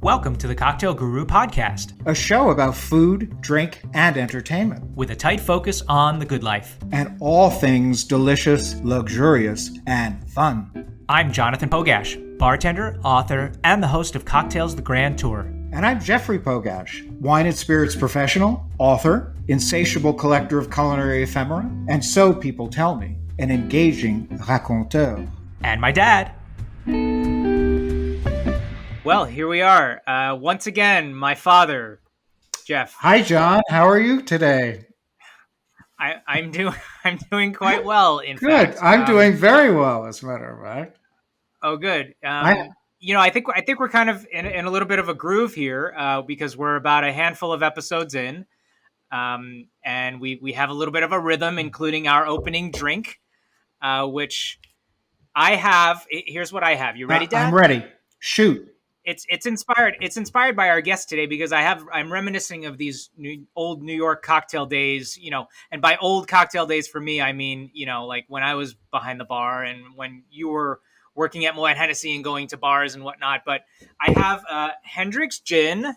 Welcome to the Cocktail Guru Podcast, a show about food, drink, and entertainment, with a tight focus on the good life, and all things delicious, luxurious, and fun. I'm Jonathan Pogash, bartender, author, and the host of Cocktails the Grand Tour. And I'm Jeffrey Pogash, wine and spirits professional, author, insatiable collector of culinary ephemera, and so people tell me, an engaging raconteur. And my dad. Well, here we are. Once again, my father, Jeff. Hi, John. How are you today? I'm doing quite well, in good. fact. I'm doing very well, as a matter of fact. Oh, good. I think we're kind of in a little bit of a groove here because we're about a handful of episodes in, and we have a little bit of a rhythm, including our opening drink, which I have. Here's what I have. You ready, Dad? I'm ready. Shoot. It's inspired by our guest today because I'm reminiscing of these old New York cocktail days, and by old cocktail days for me, I mean, like when I was behind the bar and when you were working at Moet Hennessy and going to bars and whatnot. But I have Hendrick's gin,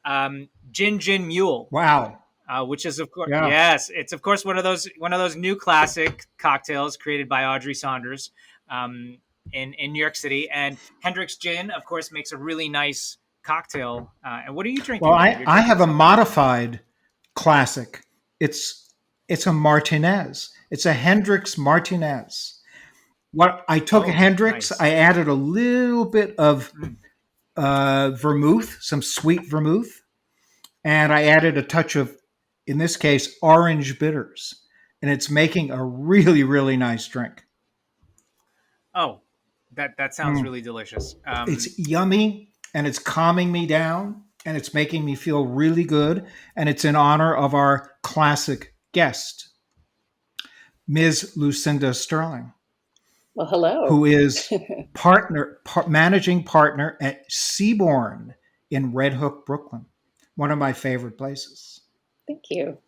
Gin Mule. Wow. Which is of course, yes, it's of course one of those new classic cocktails created by Audrey Saunders. In New York City, and Hendrick's Gin, of course, makes a really nice cocktail. And what are you drinking? Well, I have a modified classic. It's a Martinez. It's a Hendrick's Martinez. What I took Hendrick's, nice. I added a little bit of vermouth, some sweet vermouth, and I added a touch of, in this case, orange bitters, and it's making a really, really nice drink. Oh. That sounds really delicious. It's yummy, and it's calming me down, and it's making me feel really good, and it's in honor of our classic guest, Ms. Lucinda Sterling. Well, hello. Who is managing partner at Seabourn in Red Hook, Brooklyn, one of my favorite places. Thank you.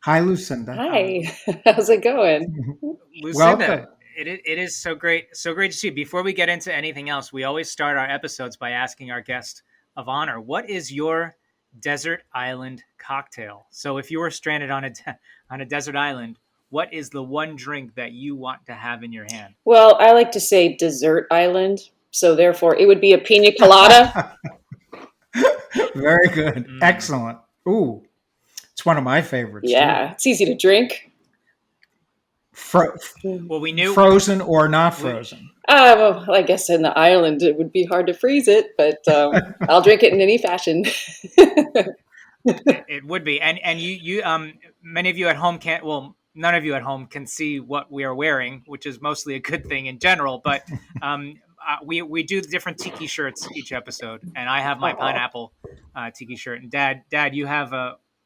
Hi, Lucinda. Hi. How's it going? Lucinda. Welcome. It is so great to see you. Before we get into anything else, we always start our episodes by asking our guest of honor, what is your desert island cocktail? So if you were stranded on a desert island, what is the one drink that you want to have in your hand? Well, I like to say dessert island, so therefore it would be a pina colada. Very good. Excellent. Ooh, it's one of my favorites. Yeah, too. It's easy to drink. Well, we knew frozen or not frozen. Well, I guess in the island it would be hard to freeze it, but I'll drink it in any fashion. It would be, and you many of you at home can't. Well, none of you at home can see what we are wearing, which is mostly a good thing in general. But we do different tiki shirts each episode, and I have my pineapple tiki shirt, and Dad, you have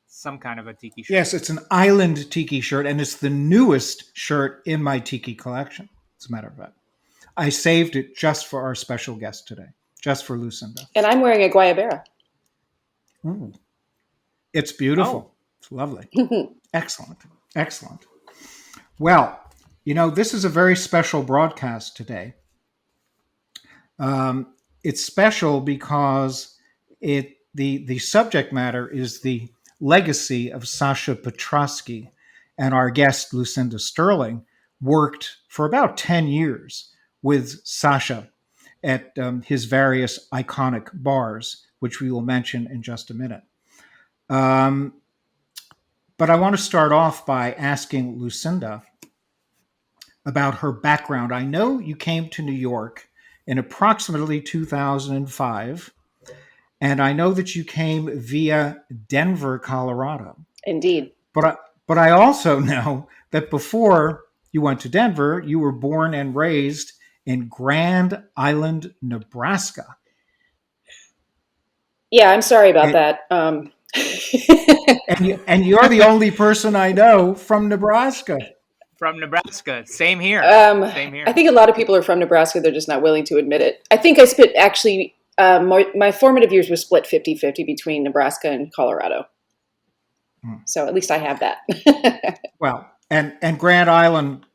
some kind of a tiki shirt. Yes, it's an island tiki shirt, and it's the newest shirt in my tiki collection, as a matter of fact. I saved it just for our special guest today, just for Lucinda. And I'm wearing a guayabera. Ooh. It's beautiful. Oh. It's lovely. Excellent. Excellent. Well, this is a very special broadcast today. It's special because the subject matter is the legacy of Sasha Petraske, and our guest Lucinda Sterling worked for about 10 years with Sasha at his various iconic bars, which we will mention in just a minute. But I want to start off by asking Lucinda about her background. I know you came to New York in approximately 2005. And I know that you came via Denver, Colorado. Indeed. But I also know that before you went to Denver, you were born and raised in Grand Island, Nebraska. Yeah, I'm sorry about that. And you're the only person I know from Nebraska. From Nebraska. Same here. Same here. I think a lot of people are from Nebraska. They're just not willing to admit it. I think I spent actually... my formative years were split 50-50 between Nebraska and Colorado. So at least I have that. Well, and Grand Island,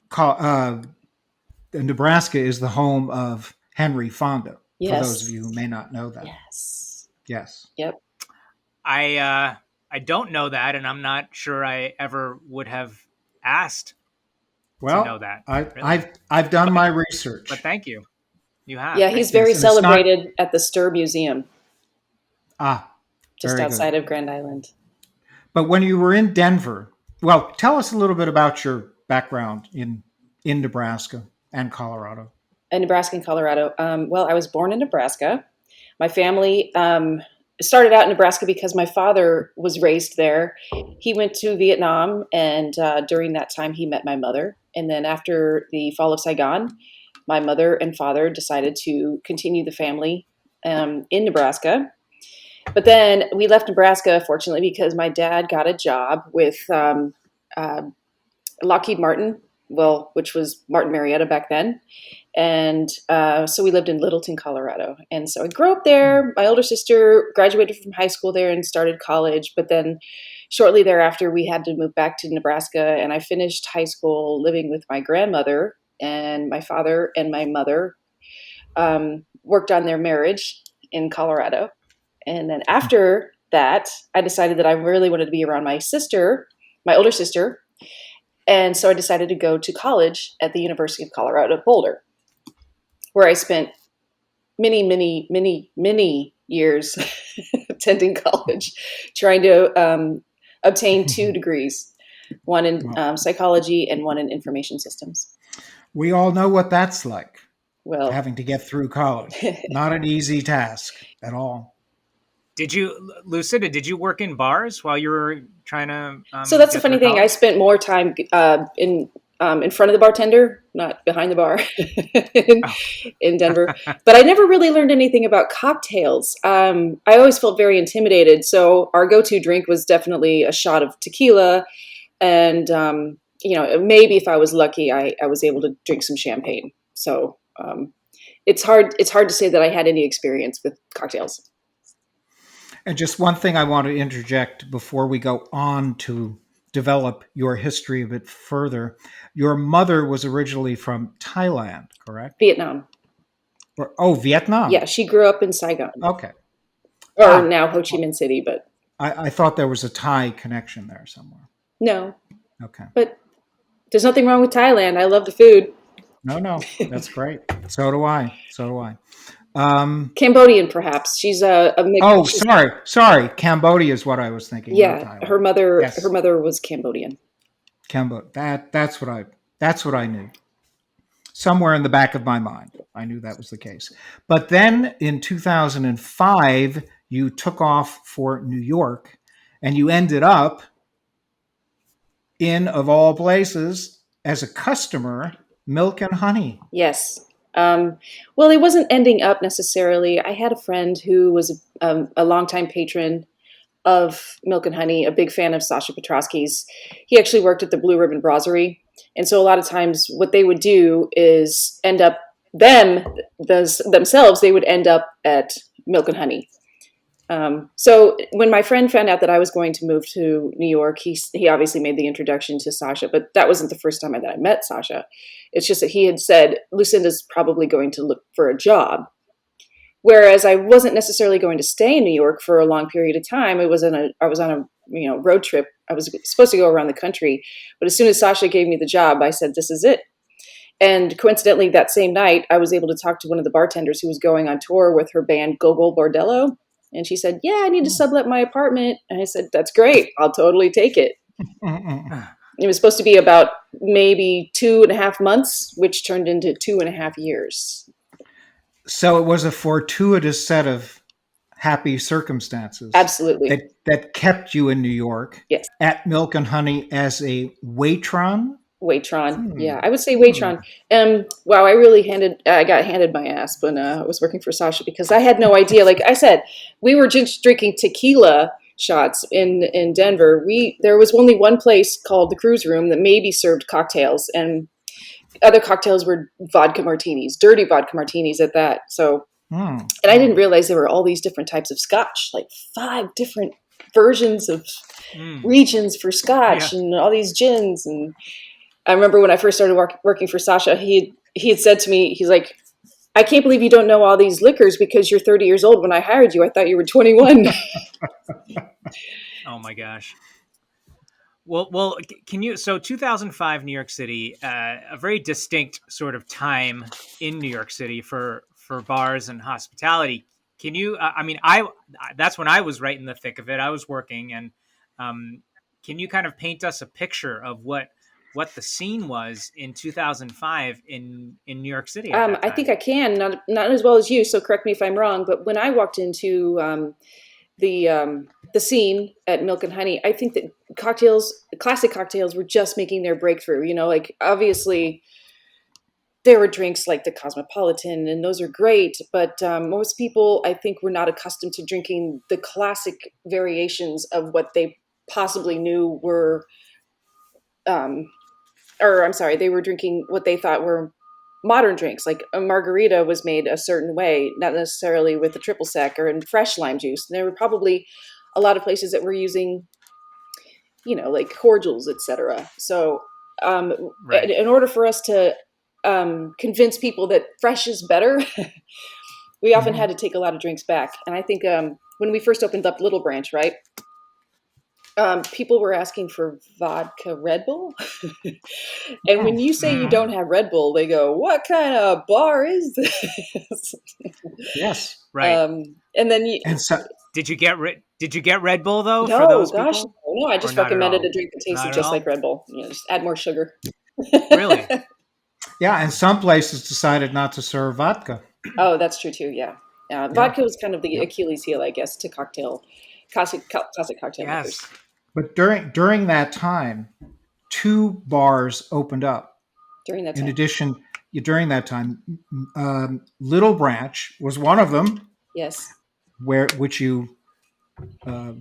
Nebraska is the home of Henry Fonda. For those of Yes. you who may not know that. Yes. Yes. Yep. I don't know that, and I'm not sure I ever would have asked to know Well, that, I, really. I've done But my but research. thank you. You have. Yeah, he's Thank you. very Yes, and it's not celebrated at the Stir Museum just very good. outside of Grand Island. But when you were in Denver, well, tell us a little bit about your background in Nebraska and Colorado. In Nebraska and Colorado. Well, I was born in Nebraska. My family started out in Nebraska because my father was raised there. He went to Vietnam, and during that time, he met my mother. And then after the fall of Saigon, my mother and father decided to continue the family in Nebraska. But then we left Nebraska, fortunately, because my dad got a job with uh, Lockheed Martin, well, which was Martin Marietta back then. And so we lived in Littleton, Colorado. And so I grew up there. My older sister graduated from high school there and started college. But then shortly thereafter, we had to move back to Nebraska. And I finished high school living with my grandmother, and my father and my mother worked on their marriage in Colorado. And then after that, I decided that I really wanted to be around my sister, my older sister. And so I decided to go to college at the University of Colorado Boulder, where I spent many years attending college, trying to obtain 2 degrees, one in Well, psychology and one in information systems. we all know what that's like, Well, having to get through college. Not an easy task at all. Lucinda, did you work in bars while you were trying to so that's the get funny through thing. I college? spent more time in front of the bartender, not behind the bar in, Oh. in Denver. But I never really learned anything about cocktails. I always felt very intimidated. So our go-to drink was definitely a shot of tequila. And, maybe if I was lucky, I was able to drink some champagne. So it's hard to say that I had any experience with cocktails. And just one thing I want to interject before we go on to develop your history a bit further. Your mother was originally from Thailand, correct? Vietnam. Vietnam. Yeah, she grew up in Saigon, Okay. or now Ho Chi Minh City, but I thought there was a Thai connection there somewhere. no. Okay. But there's nothing wrong with Thailand. I love the food. No, that's great. So do I. Cambodian, perhaps. She's a Oh, she's, sorry. Cambodia is what I was thinking, not yeah. Thailand. Her mother Yes, was Cambodian. Cambodia. That's what I knew. Somewhere in the back of my mind, I knew that was the case. But then in 2005, you took off for New York, and you ended up in, of all places, as a customer, Milk and Honey. Yes. Well, it wasn't ending up necessarily. I had a friend who was a longtime patron of Milk and Honey, a big fan of Sasha Petraske's. He actually worked at the Blue Ribbon Brasserie. And so a lot of times what they would do is end up themselves, they would end up at Milk and Honey. So when my friend found out that I was going to move to New York, he obviously made the introduction to Sasha, but that wasn't the first time that I met Sasha. It's just that he had said, Lucinda's probably going to look for a job. Whereas I wasn't necessarily going to stay in New York for a long period of time. I was on a road trip. I was supposed to go around the country, but as soon as Sasha gave me the job, I said, this is it. And coincidentally, that same night, I was able to talk to one of the bartenders who was going on tour with her band Gogol Bordello. And she said, yeah, I need to sublet my apartment. And I said, that's great. I'll totally take it. It was supposed to be about maybe 2.5 months, which turned into 2.5 years. So it was a fortuitous set of happy circumstances. Absolutely. That kept you in New York. Yes. At Milk and Honey as a waitron. Waitron. Yeah, I would say waitron. Wow, I got handed my ass when I was working for Sasha because I had no idea. Like I said, we were just drinking tequila shots in Denver. There was only one place called the Cruise Room that maybe served cocktails, and other cocktails were vodka martinis, dirty vodka martinis at that. So, and I didn't realize there were all these different types of scotch, like 5 different versions of regions for scotch, and all these gins. And I remember when I first started working for Sasha, he had said to me, he's like, I can't believe you don't know all these liquors because you're 30 years old. When I hired you, I thought you were 21. Oh my gosh. Well, can you? So 2005, New York City, a very distinct sort of time in New York City for bars and hospitality. Can you? I mean, that's when I was right in the thick of it. I was working, and um, can you kind of paint us a picture of what the scene was in 2005 in New York City at that I think time? I can, not as well as you, so correct me if I'm wrong, but when I walked into the scene at Milk and Honey, I think that classic cocktails were just making their breakthrough. Like obviously there were drinks like the Cosmopolitan, and those are great, but most people, I think, were not accustomed to drinking the classic variations of what they possibly knew were, or I'm sorry, they were drinking what they thought were modern drinks. Like a margarita was made a certain way, not necessarily with the triple sec or in fresh lime juice. And there were probably a lot of places that were using, like cordials, etc. So Right. in order for us to convince people that fresh is better, we often Mhm. had to take a lot of drinks back. And I think when we first opened up Little Branch, right, people were asking for vodka Red Bull. And when you say you Mm. don't have Red Bull, they go, "What kind of bar is this?" Yes. Right. And then And so, Did you get Red Bull though for no, those gosh, people, no, I or just not at recommended all? a drink that tasted Not at just like all. Red Bull. Just add more sugar. Really? yeah, and some places decided not to serve vodka. Oh, that's true too. Yeah, Yeah. vodka was kind of the Yep. Achilles heel, I guess, to classic cocktail makers Yes. But during that time, two bars opened up. during that In time. addition, during that time, Little Branch was one of them, Yes. where which you uh,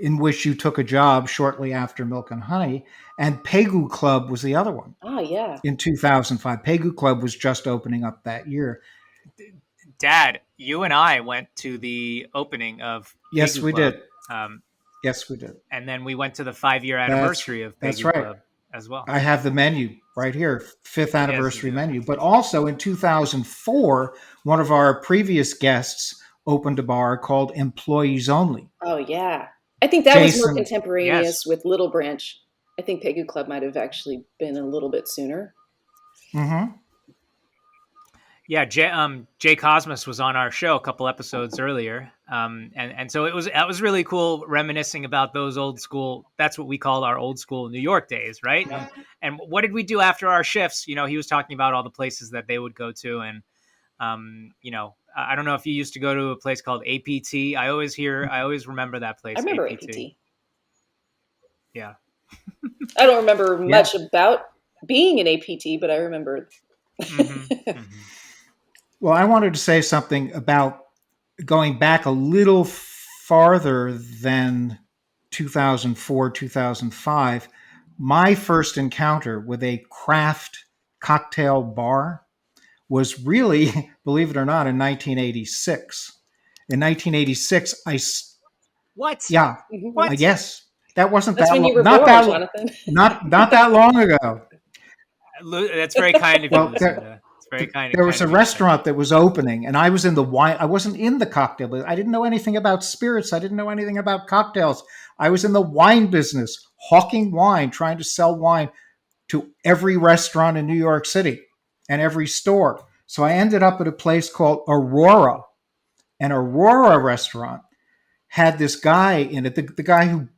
in which you took a job shortly after Milk and Honey, and Pegu Club was the other one Ah, yeah. in 2005. Pegu Club was just opening up that year. Dad, you and I went to the opening of Yes, Pegu we did. Club, um, Yes, we did. and then we went to the 5 year That's anniversary of that's Pegu right. Club as well. I have the menu right here, fifth Yes, you anniversary do. menu. But also in 2004, one of our previous guests opened a bar called Employees Only. Oh, yeah. I think that was more Jason. Yes. contemporaneous with Little Branch. I think Pegu Club might have actually been a little bit sooner. Mm-hmm. Yeah, Jay Cosmos was on our show a couple episodes earlier, and so that was really cool, reminiscing about those old school. That's what we call our old school New York days, right? And what did we do after our shifts? He was talking about all the places that they would go to, and I don't know if you used to go to a place called APT. I always remember that I place, remember APT. APT. Yeah. I don't remember Yeah. much about being an APT, but I remember. Mm-hmm. Mm-hmm. Well, I wanted to say something about going back a little farther than 2004, 2005. My first encounter with a craft cocktail bar was really, believe it or not, in 1986. In 1986, What? yeah, I What? guess that wasn't That's that when long, you were born, Jonathan. not that long ago. That's very kind of you, Well, Lucinda. It's very there kind was a of you to say. restaurant that was opening, and I was in the wine. I wasn't in the cocktail business. I didn't know anything about spirits. I didn't know anything about cocktails. I was in the wine business, hawking wine, trying to sell wine to every restaurant in New York City and every store. So I ended up at a place called Aurora. An Aurora restaurant had this guy in it. The guy who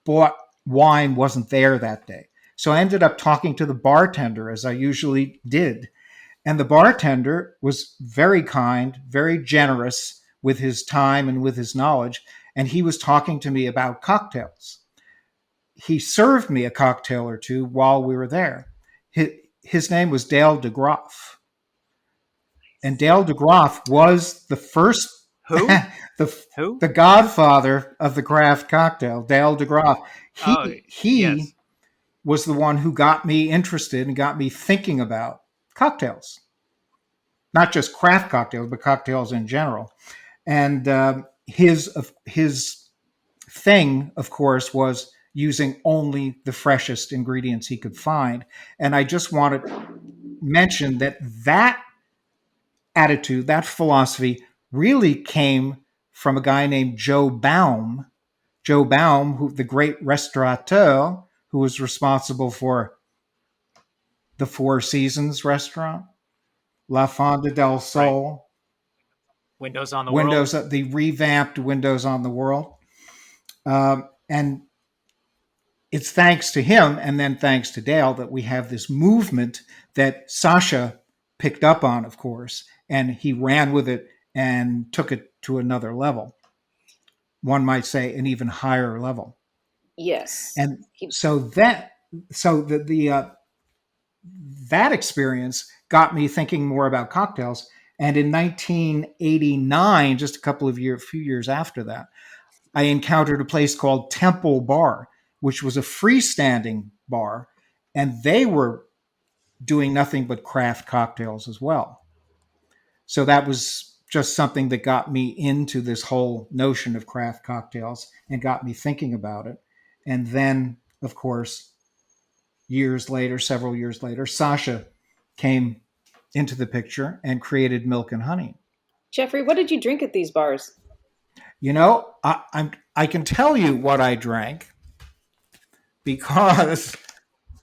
bought wine wasn't there that day. So I ended up talking to the bartender, as I usually did. And the bartender was very kind, very generous with his time and with his knowledge. And he was talking to me about cocktails. He served me a cocktail or two while we were there. His name was Dale DeGroff. And Dale DeGroff was the first, Who? the, Who? the godfather of the craft cocktail, Dale DeGroff. Oh, He yes. was the one who got me interested and got me thinking about cocktails, not just craft cocktails, but cocktails in general. And his thing, of course, was using only the freshest ingredients he could find. And I just want to mention that attitude, that philosophy really came from a guy named Joe Baum. Joe Baum, who the great restaurateur, who was responsible for the Four Seasons restaurant, La Fonda del Right. Sol, Windows on the world. Windows, the revamped Windows on the World. And it's thanks to him and then thanks to Dale that we have this movement that Sasha picked up on, of course, and he ran with it and took it to another level. One might say an even higher level. Yes. And so that experience got me thinking more about cocktails. And in 1989, just few years after that, I encountered a place called Temple Bar, which was a freestanding bar, and they were doing nothing but craft cocktails as well. So that was just something that got me into this whole notion of craft cocktails and got me thinking about it. And then, of course, several years later, Sasha came into the picture and created Milk and Honey. Jeffrey, what did you drink at these bars? I can tell you what I drank because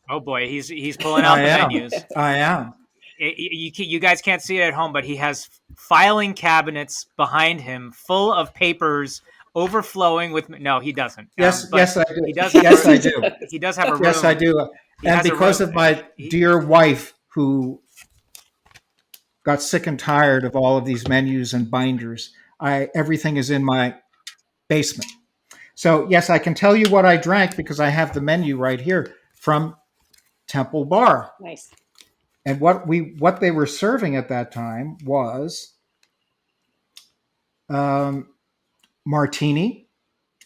Oh boy, he's pulling out the menus. I am. You guys can't see it at home, but he has filing cabinets behind him full of papers overflowing with. No, he doesn't. Yes, I do. He does. Yes, I do. He does have a room. Yes, I do. And because of my dear wife, who got sick and tired of all of these menus and binders, everything is in my basement. So yes, I can tell you what I drank because I have the menu right here from Temple Bar. Nice. And what they were serving at that time was martini.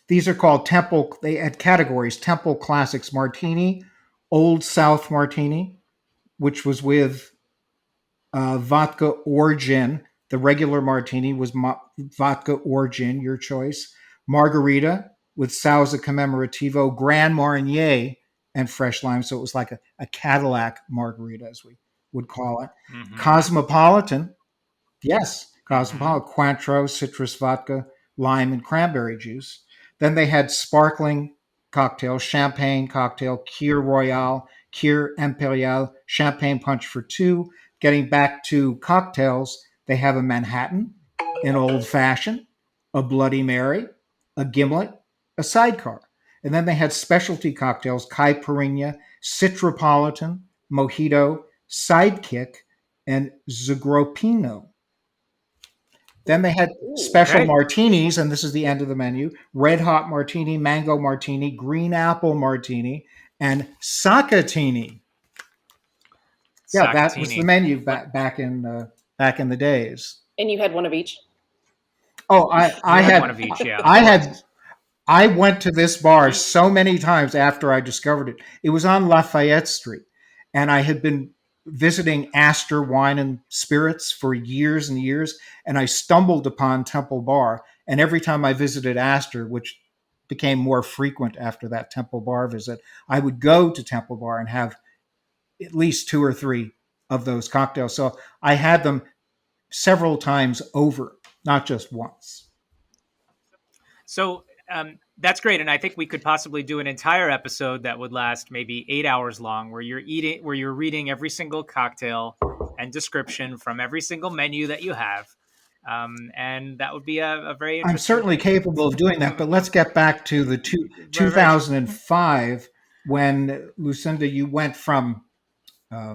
These are called Temple. They had categories: Temple Classics Martini, Old South Martini, which was with vodka or gin. The regular martini was vodka or gin, your choice. Margarita with Sauza Commemorativo, Grand Marnier, and fresh lime. So it was like a Cadillac margarita, as we would call it. Mm-hmm. Cosmopolitan, yes, Cosmopolitan, Cointreau, citrus vodka, lime, and cranberry juice. Then they had sparkling cocktails, champagne cocktail, Kir Royale, Kir Imperial, champagne punch for two. Getting back to cocktails, they have a Manhattan, an old fashioned, a Bloody Mary, a gimlet, a sidecar. And then they had specialty cocktails, Caipirinha, Citropolitan, Mojito, Sidekick, and Zagropino. Then they had special martinis, and this is the end of the menu: Red Hot Martini, Mango Martini, Green Apple Martini, and Sakatini. Yeah, that was the menu back in the days. And you had one of each? Oh, I had one of each, yeah. I went to this bar so many times after I discovered it. It was on Lafayette Street, and I had been visiting Astor Wine and Spirits for years and years, and I stumbled upon Temple Bar. And every time I visited Astor, which became more frequent after that Temple Bar visit, I would go to Temple Bar and have at least 2 or 3 of those cocktails. So I had them several times over, not just once. So that's great, and I think we could possibly do an entire episode that would last maybe 8 hours long, where you're reading every single cocktail and description from every single menu that you have, and that would be a very interesting. I'm certainly capable of doing that, but let's get back to the 2005 when, Lucinda, you went from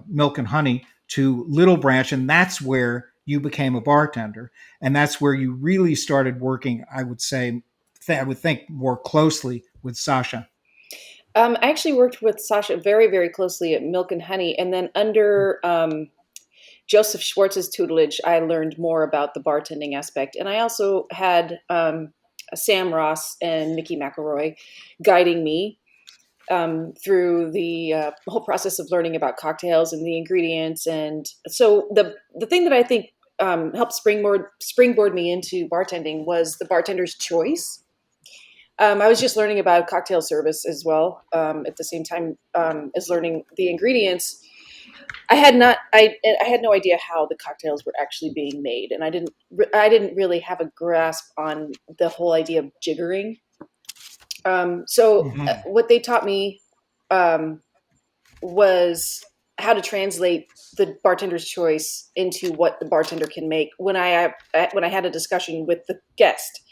Milk and Honey to Little Branch, and that's where you became a bartender, and that's where you really started working, I would think more closely with Sasha. I actually worked with Sasha very, very closely at Milk and Honey, and then under Joseph Schwartz's tutelage, I learned more about the bartending aspect. And I also had Sam Ross and Nikki McElroy guiding me through the whole process of learning about cocktails and the ingredients. And so the thing that I think helped springboard me into bartending was the bartender's choice. I was just learning about cocktail service as well at the same time as learning the ingredients. I had not. I had no idea how the cocktails were actually being made, and I didn't really have a grasp on the whole idea of jiggering. What they taught me um, was how to translate the bartender's choice into what the bartender can make when I had a discussion with the guest.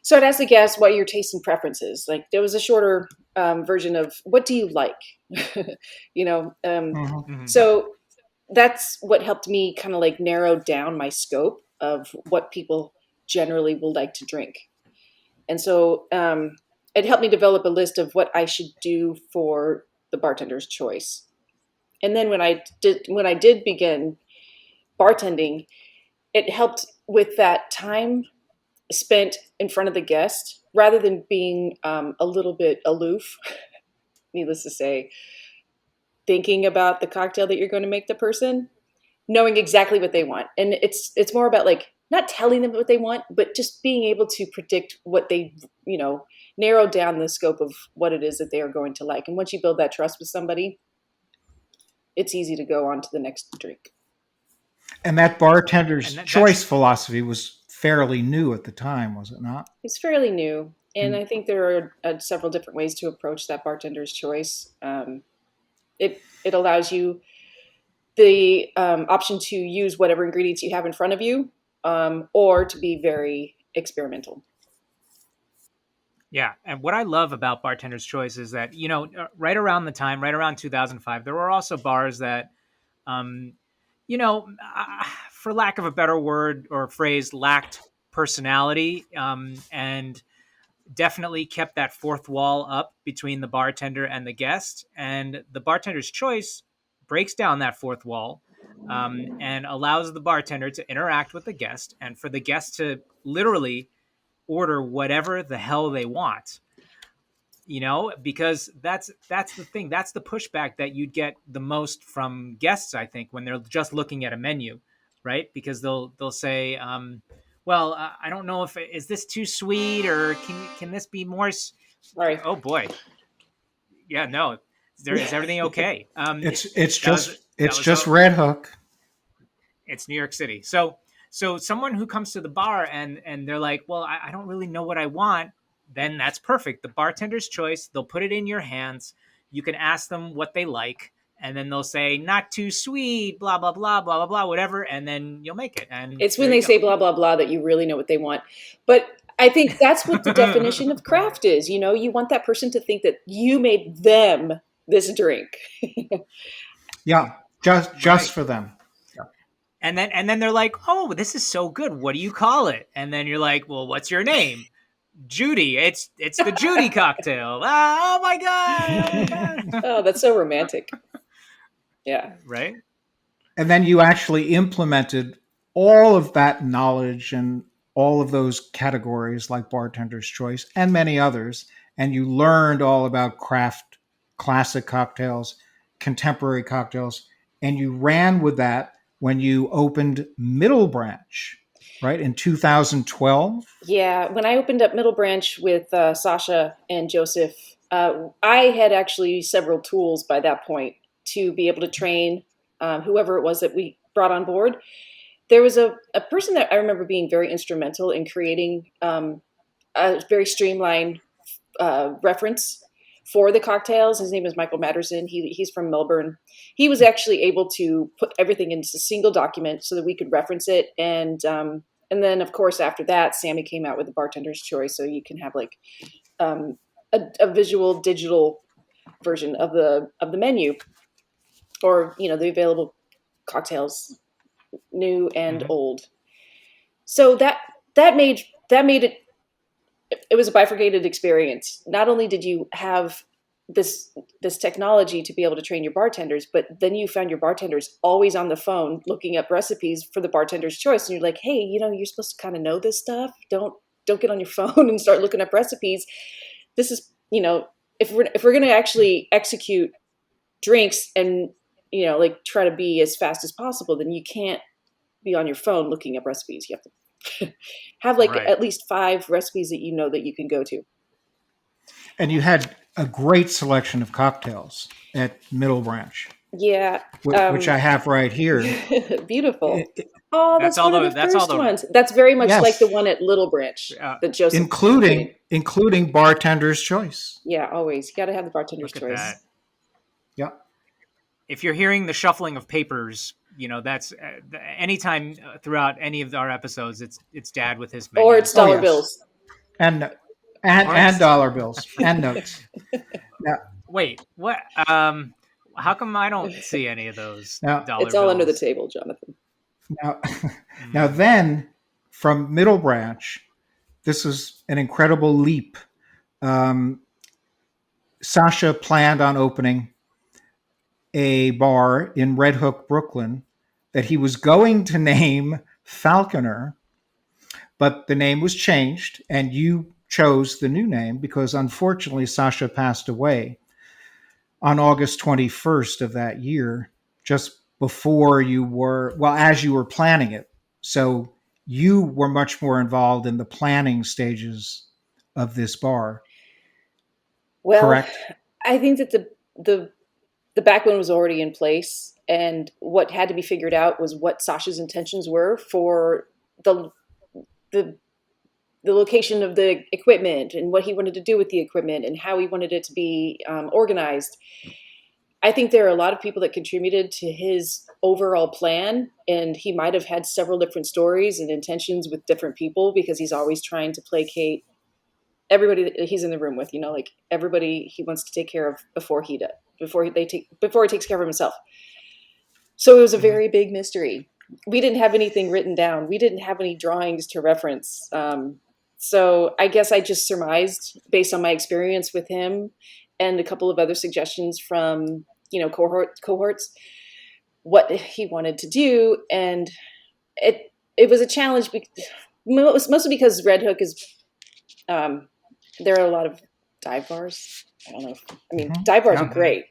So I'd ask the guest what your tasting preferences. Like there was a shorter version of what do you like, you know. Mhm. So that's what helped me kind of like narrow down my scope of what people generally will like to drink. And so it helped me develop a list of what I should do for the bartender's choice. And then when I did begin bartending, it helped with that time spent in front of the guest rather than being a little bit aloof, needless to say, thinking about the cocktail that you're going to make the person, knowing exactly what they want. And it's more about like not telling them what they want, but just being able to predict what they, narrow down the scope of what it is that they are going to like. And once you build that trust with somebody, it's easy to go on to the next drink. And that bartender's And choice philosophy was fairly new at the time, was it not? It's fairly new. And Mm. I think there are several different ways to approach that bartender's choice. It allows you the option to use whatever ingredients you have in front of you, or to be very experimental. Yeah, and what I love about Bartender's Choice is that right around the time, right around 2005, there were also bars that, um, for lack of a better word or phrase, lacked personality, and definitely kept that fourth wall up between the bartender and the guest. And the Bartender's Choice breaks down that fourth wall, and allows the bartender to interact with the guest, and for the guest to literally order whatever the hell they want, because that's the thing, that's the pushback that you'd get the most from guests, I think, when they're just looking at a menu, right? Because they'll say, well, I don't know, if is this too sweet, or can this be more Sorry. oh boy, yeah, no, is everything okay? It's that was that was just Red Hook. It's New York City. So someone who comes to the bar and they're like, well, I don't really know what I want, then that's perfect. The Bartender's Choice, they'll put it in your hands. You can ask them what they like, and then they'll say, not too sweet, blah, blah, blah, blah, blah, blah, whatever, and then you'll make it. And It's when there they you go. say blah, blah, blah that you really know what they want. But I think that's what the definition of craft is. You want that person to think that you made them this drink. Yeah, just Right. for them. And then they're like, oh, this is so good. What do you call it? And then you're like, well, what's your name? Judy. It's the Judy cocktail. Oh my god. Oh, that's so romantic. Yeah. Right? And then you actually implemented all of that knowledge and all of those categories like Bartender's Choice and many others. And you learned all about craft, classic cocktails, contemporary cocktails. And you ran with that when you opened Middle Branch, right, in 2012. Yeah. When I opened up Middle Branch with Sasha and Joseph, I had actually several tools by that point to be able to train whoever it was that we brought on board. There was a person that I remember being very instrumental in creating a very streamlined reference for the cocktails. His name is Michael Matterson. He's from Melbourne. He was actually able to put everything into a single document so that we could reference it. And then, of course, after that, Sammy came out with the Bartender's Choice, so you can have like a visual digital version of the menu, or the available cocktails, new and old. So that made it. It was a bifurcated experience. Not only did you have this technology to be able to train your bartenders, but then you found your bartenders always on the phone looking up recipes for the Bartender's Choice, and you're like, hey, you're supposed to kind of know this stuff. Don't get on your phone and start looking up recipes. This is if we're going to actually execute drinks and like try to be as fast as possible, then you can't be on your phone looking up recipes. You have to have like Right. at least 5 recipes that that you can go to. And you had a great selection of cocktails at Middle Branch. Yeah. which I have right here. Beautiful. It- Oh, That's that's all one of the the that's all first the ones. That's very much like the yes, one at Little Branch uh, that Joseph including made. including bartender's choice. Yeah, always. You got to have the bartender's look at choice. that. Yeah. If you're hearing the shuffling of papers, that's anytime throughout any of our episodes, it's Dad with his Or it's menus. Oh dollar yes, bills. and Or and it's dollar bills and notes. Now, wait, what? How come I don't see any of those now, It's dollar all under the bills? table, Jonathan. now, now, Mm. then from Middle Branch, this was an incredible leap. Um, Sasha planned on opening a bar in Red Hook, Brooklyn, that he was going to name Falconer, but the name was changed, and you chose the new name because unfortunately Sasha passed away on August 21st of that year, just before you were, well, as you were planning it. So you were much more involved in the planning stages of this bar, Well, correct? I think that the the backbone was already in place, and what had to be figured out was what Sasha's intentions were for the the the location of the equipment and what he wanted to do with the equipment and how he wanted it to be organized. I think there are a lot of people that contributed to his overall plan, and he might have had several different stories and intentions with different people because he's always trying to placate everybody that he's in the room with. Like everybody he wants to take care of before he takes care of himself. So it was a Mhm. very big mystery. We didn't have anything written down. We didn't have any drawings to reference. So I guess I just surmised based on my experience with him and a couple of other suggestions from cohorts what he wanted to do, and it was a challenge. Mostly because Red Hook is there are a lot of dive bars. I don't know. I mean, Mm-hmm. dive bars are Yeah. Mhm. great.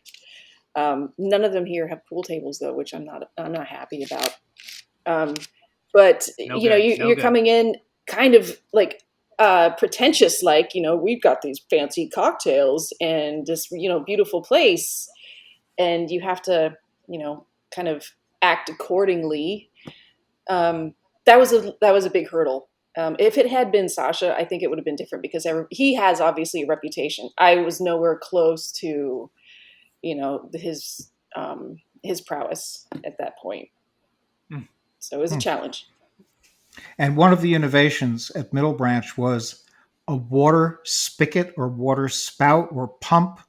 None of them here have pool tables though, which I'm not happy about. Um, but No good. No you're good. coming in kind of like pretentious, like we've got these fancy cocktails and this beautiful place, and you have to kind of act accordingly. Um, that was a big hurdle. If it had been Sasha, I think it would have been different because he has obviously a reputation. I was nowhere close to his prowess at that point. Mm. So it was a Hmm. challenge. And one of the innovations at Middle Branch was a water spigot or water spout or pump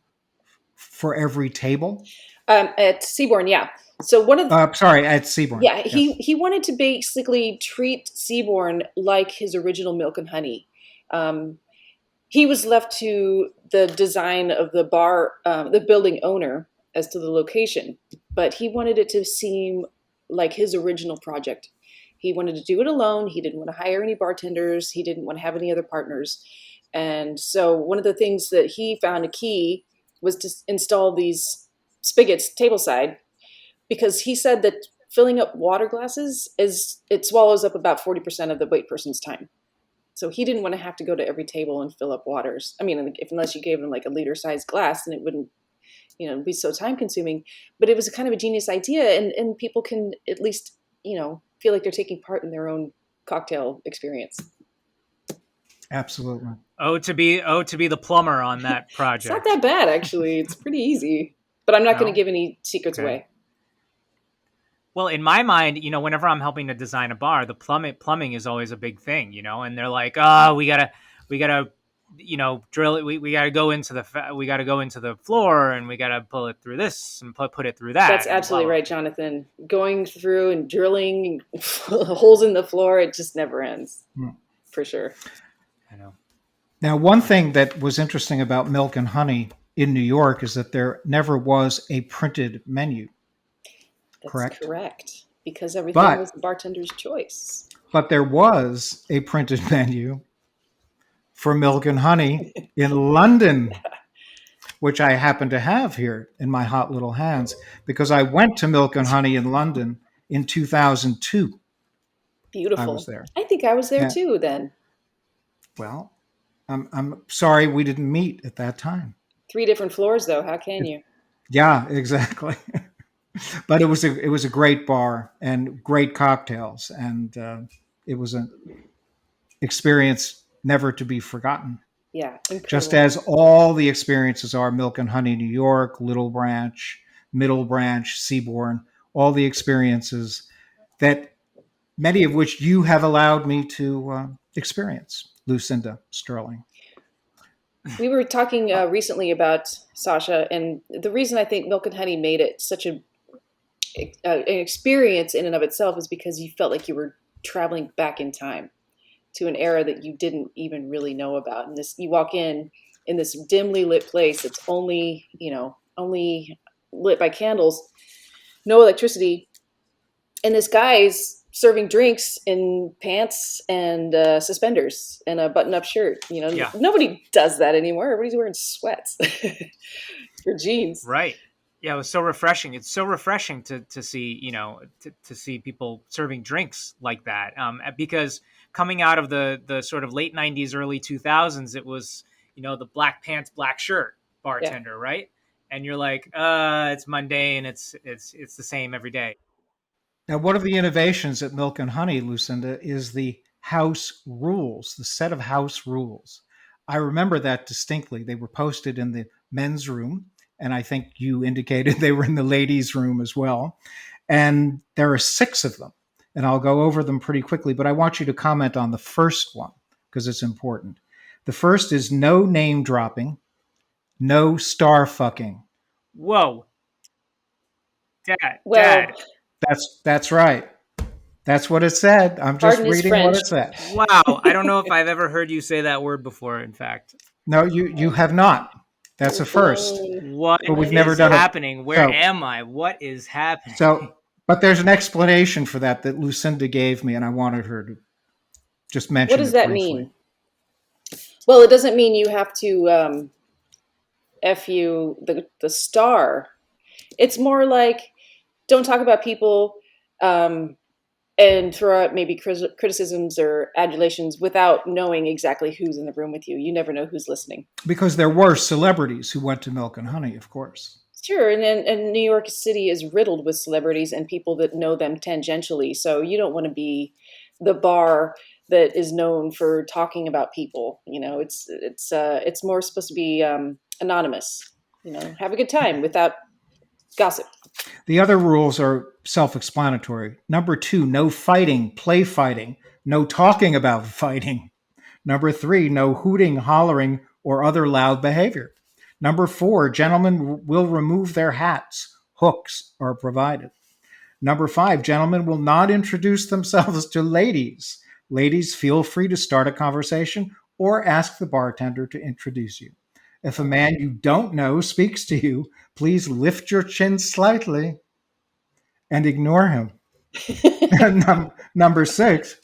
for every table. At Seaborn, yeah. So one of Sorry, at Seaborn. yeah, he Yes. he wanted to basically treat Seaborn like his original Milk and Honey. Um, he was left to the design of the bar, the building owner, as to the location, but he wanted it to seem like his original project. He wanted to do it alone. He didn't want to hire any bartenders. He didn't want to have any other partners. And so, one of the things that he found a key was to install these spigots tableside because he said that filling up water glasses it swallows up about 40% of the wait person's time. So he didn't want to have to go to every table and fill up waters. I mean, unless you gave him like a liter sized glass, then it wouldn't, be so time consuming. But it was a kind of a genius idea, and people can at least, feel like they're taking part in their own cocktail experience. Absolutely. Oh, to be the plumber on that It's not project. that bad, actually. It's pretty easy. But I'm not going to No. give any secrets Okay. away. Well, in my mind, whenever I'm helping to design a bar, the plumbing is always a big thing, and they're like, "Oh, we gotta, drill it. We gotta go into we gotta go into the floor, and we gotta pull it through this and put it through That's that, and blah absolutely blah." right, Jonathan. Going through and drilling holes in the floor, it just never ends, Hmm. for sure. I know. Now, one thing that was interesting about Milk and Honey in New York is that there never was a printed menu, That's correct? correct. Because everything But was the bartender's choice. but there was a printed menu for Milk and Honey in London, which I happen to have here in my hot little hands because I went to Milk and Honey in London in 2002. I was Beautiful. there. I think I was there Yeah. too then. Well, I'm sorry we didn't meet at that time. 3 different floors, though. How can you? Yeah, exactly. But it was a great bar and great cocktails, and it was an experience never to be forgotten. Yeah, Just incredible. as all the experiences are Milk and Honey New York, Little Branch, Middle Branch, Seabourn, all the experiences that many of which you have allowed me to experience, Lucinda Sterling. We were talking recently about Sasha, and the reason I think Milk and Honey made it such an experience in and of itself is because you felt like you were traveling back in time to an era that you didn't even really know about. And this, you walk in this dimly lit place that's only, only lit by candles, no electricity, and this guy's serving drinks in pants and suspenders and a button-up shirt. Yeah. Nobody does that anymore. Everybody's wearing sweats or jeans. Right. Yeah, it was so refreshing. It's so refreshing to see, to see people serving drinks like that. Because coming out of the sort of late 90s, early 2000s, it was, the black pants, black shirt Yeah. bartender, right? And you're like, it's mundane. It's the same every day. Now, one of the innovations at Milk and Honey, Lucinda, is the house rules, the set of house rules. I remember that distinctly. They were posted in the men's room, and I think you indicated they were in the ladies' room as well. And there are 6 of them, and I'll go over them pretty quickly, but I want you to comment on the first one because it's important. The first is no name dropping, no star fucking. Whoa, dad, Well, dad. That's right. That's what it said. I'm just pardon his reading what French. it said. Wow, I don't know if I've ever heard you say that word before. In fact, No, you have not. That's a first. what But we've never is done it. happening? Where am I? What is happening? But there's an explanation for that Lucinda gave me, and I wanted her to just mention What does it that briefly. mean? Well, it doesn't mean you have to F you the star. It's more like don't talk about people and throw out maybe criticisms or adulations without knowing exactly who's in the room with you. You never know who's listening. Because there were celebrities who went to Milk and Honey, of course. Sure, and New York City is riddled with celebrities and people that know them tangentially. So you don't want to be the bar that is known for talking about people. It's more supposed to be anonymous. Have a good time without gossip. The other rules are self-explanatory. Number 2, no fighting, play fighting, no talking about fighting. Number 3, no hooting, hollering, or other loud behavior. Number 4, gentlemen will remove their hats. Hooks are provided. Number 5, gentlemen will not introduce themselves to ladies. Ladies, feel free to start a conversation or ask the bartender to introduce you. If a man you don't know speaks to you, please lift your chin slightly and ignore him. Number 6,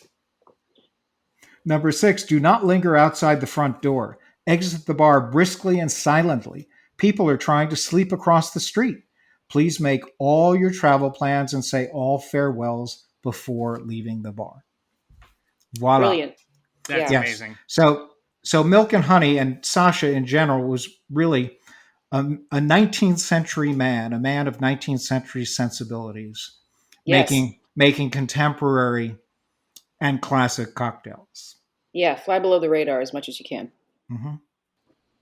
do not linger outside the front door. Exit the bar briskly and silently. People are trying to sleep across the street. Please make all your travel plans and say all farewells before leaving the bar. Voila. Brilliant. That's amazing. So Milk and Honey and Sasha in general was really a 19th century man, a man of 19th century sensibilities, Yes. making contemporary and classic cocktails. Yeah, fly below the radar as much as you can. Mm-hmm.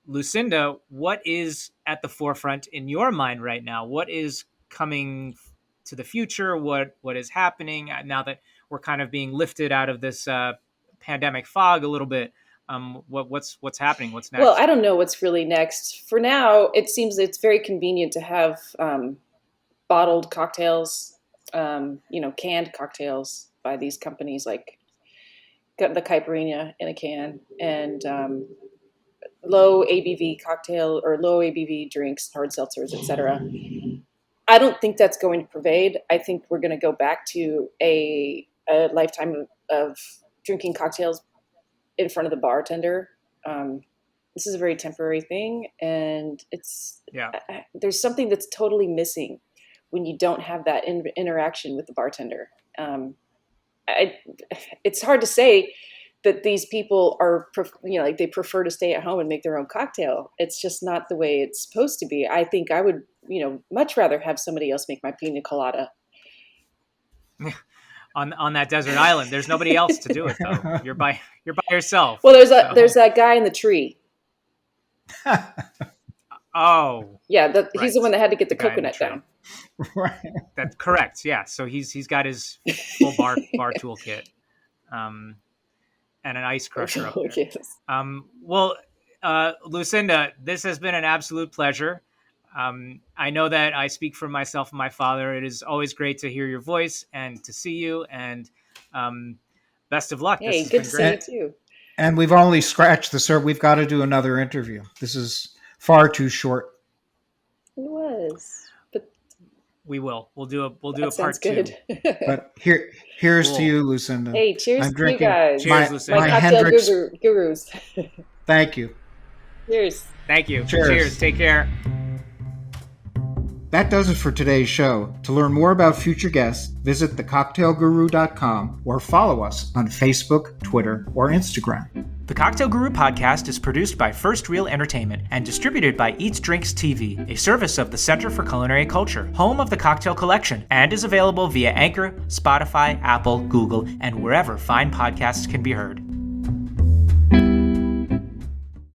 Lucinda, what is at the forefront in your mind right now? What is coming to the future? What is happening now that we're kind of being lifted out of this pandemic fog a little bit? What's happening? What's next? Well, I don't know what's really next. For now, it seems it's very convenient to have bottled cocktails, canned cocktails by these companies like the Caipirinha in a can and low ABV cocktail or low ABV drinks, hard seltzers, etc. I don't think that's going to pervade. I think we're going to go back to a lifetime of drinking cocktails in front of the bartender. This is a very temporary thing, and there's something that's totally missing when you don't have that interaction with the bartender. It's hard to say that these people are, they prefer to stay at home and make their own cocktail. It's just not the way it's supposed to be. I think I would much rather have somebody else make my pina colada. On that desert island, there's nobody else to do it though. You're by yourself. Well, there's that guy in the tree. Oh, yeah, he's right. the one that had to get the guy in coconut tree. down. Right. That's correct. Yeah. So he's got his full bar toolkit, and an ice crusher up there. Yes. Well, Lucinda, this has been an absolute pleasure. I know that I speak for myself and my father. It is always great to hear your voice and to see you. And best of luck. Hey, this good has to been great. see you too. And we've only scratched the surface. We've got to do another interview. This is far too short. It was, but We will. We'll do a that part sounds 2. good. But here's Cool. to you, Lucinda. Hey, cheers I'm to you drinking guys. Cheers, Lucinda. My my cocktail Hendrick's. gurus. Thank you. Cheers. Thank you. Cheers. Take care. That does it for today's show. To learn more about future guests, visit thecocktailguru.com or follow us on Facebook, Twitter, or Instagram. The Cocktail Guru podcast is produced by First Reel Entertainment and distributed by Eats Drinks TV, a service of the Center for Culinary Culture, home of the Cocktail Collection, and is available via Anchor, Spotify, Apple, Google, and wherever fine podcasts can be heard.